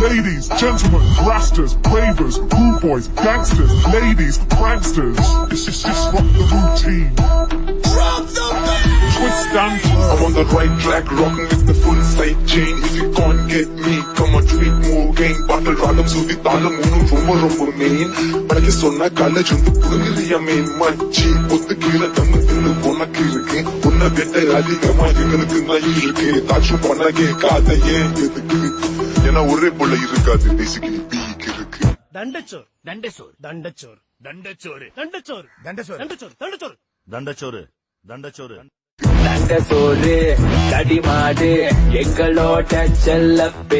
Ladies, gentlemen, rastas, ravers, rude boys, gangsters, ladies, pranksters. This is just rock the routine. Drop the bass! Twist and turn. I'm on the right track, rocking with the full side chain. If you can't get me, come on, tweet more game. Battle rhythm, so the talam ரொம்ப main. பழகி சொன்ன college வந்து புரிஞ்சியா main மச்சி. ஒத்துக்கிற தம்மத்தின்னு உனக்கு இருக்கு. உன்னை விட்ட அதிகமா எங்களுக்கு நான் இருக்கு. தாச்சும் பண்ண கேட்காத ஏன் எதுக்கு? ஏன்னா ஒரே போல இருக்காது பேசிக்கலி பீக் இருக்கு. தண்டச்சோர் தண்டச்சோர் தண்டச்சோர் தண்டச்சோர் தண்டச்சோர் தண்டச்சோர் தண்டச்சோர் தண்டச்சோர் தண்டச்சோர் தண்டச்சோறு தடிமாடு எங்களோட செல்லப்பே